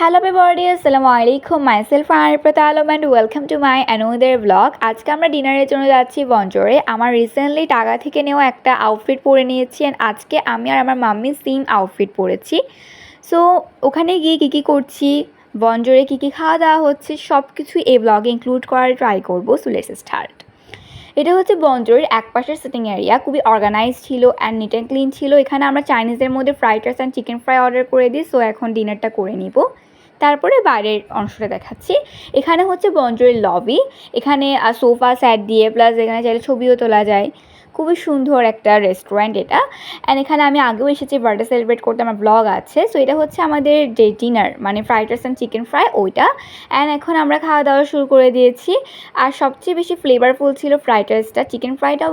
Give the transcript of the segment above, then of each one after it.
Hello everybody, আসসালামু আলাইকুম। Myself Arifat Alam and welcome to my another blog. আজকে আমরা ডিনারের জন্য যাচ্ছি বনজোরে। আমার রিসেন্টলি টাকা থেকে নেওয়া একটা আউটফিট পরে নিয়েছি অ্যান্ড আজকে আমি আর আমার মাম্মি সেম আউটফিট পরেছি। সো ওখানে গিয়ে কী করছি, বনজোরে কী খাওয়া দাওয়া হচ্ছে, সব কিছু এই ব্লগে ইনক্লুড করার ট্রাই করবো। So let's start. এটা হচ্ছে বনজোরের এক পাশের সিটিং এরিয়া, খুবই অর্গানাইজ ছিল অ্যান্ড নিট অ্যান্ড ক্লিন ছিল। এখানে আমরা চাইনিজের মধ্যে fried rice and chicken fry order করে দিই। সো এখন ডিনারটা করে নিব, তারপরে বাইরের অংশটা দেখাচ্ছি। এখানে হচ্ছে বনজোরের লবি, এখানে সোফা সেট দিয়ে প্লাস এখানে চাইলে ছবিও তোলা যায়। খুবই সুন্দর একটা রেস্টুরেন্ট এটা। অ্যান্ড এখানে আমি আগেও এসেছি বার্থডে সেলিব্রেট করতে, আমার ব্লগ আছে। সো এটা হচ্ছে আমাদের যে ডিনার, মানে fried rice and chicken fry ওইটা। অ্যান্ড এখন আমরা খাওয়া দাওয়া শুরু করে দিয়েছি। আর সবচেয়ে বেশি ফ্লেভারফুল ছিল ফ্রাইড রাইসটা, চিকেন ফ্রাইটাও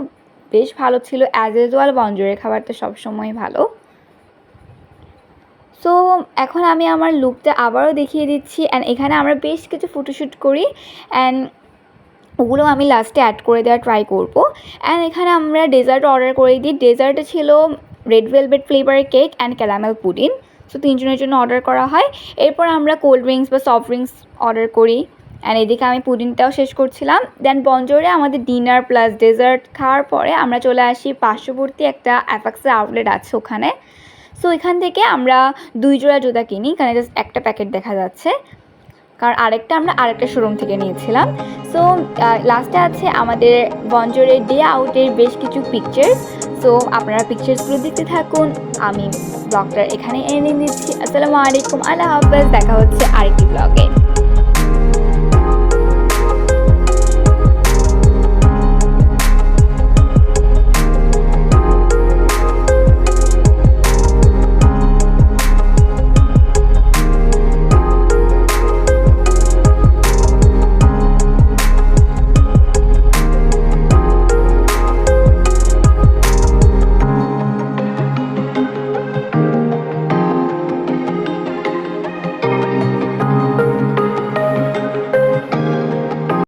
বেশ ভালো ছিল। অ্যাজ ইউজুয়াল বনজোরের খাবারটা সবসময় ভালো। সো এখন আমি আমার লুকটা আবারও দেখিয়ে দিচ্ছি। অ্যান্ড এখানে আমরা বেশ কিছু ফটোশ্যুট করি অ্যান্ড ওগুলো আমি লাস্টে অ্যাড করে দেওয়ার ট্রাই করবো। অ্যান্ড এখানে আমরা ডেজার্ট অর্ডার করে দিই। ডেজার্টে ছিল রেড ভেলভেট ফ্লেভারের cake and caramel pudding. So তিনজনের জন্য অর্ডার করা হয়। এরপর আমরা কোল্ড ড্রিঙ্কস বা সফট ড্রিঙ্কস অর্ডার করি। অ্যান্ড এদিকে আমি পুডিংটাও শেষ করছিলাম। দেন বনজোরে আমাদের ডিনার প্লাস ডেজার্ট খাওয়ার পরে আমরা চলে আসি পার্শ্ববর্তী একটা অ্যাপাক্সের আউটলেট আছে ওখানে। সো এখান থেকে আমরা 2 জোড়া জুতা কিনি, এখানে জাস্ট একটা প্যাকেট দেখা যাচ্ছে, কারণ আরেকটা আমরা আরেকটা শোরুম থেকে নিয়েছিলাম। সো লাস্টে আছে আমাদের বনজোরের ডে আউটের বেশ কিছু পিকচার্স। সো আপনারা পিকচার্সগুলো দেখতে থাকুন, আমি ব্লগটা এখানে এনে দিচ্ছি। আসসালামু আলাইকুম, আল্লাহ হাফেজ, দেখা হচ্ছে আরেকটি ব্লগে।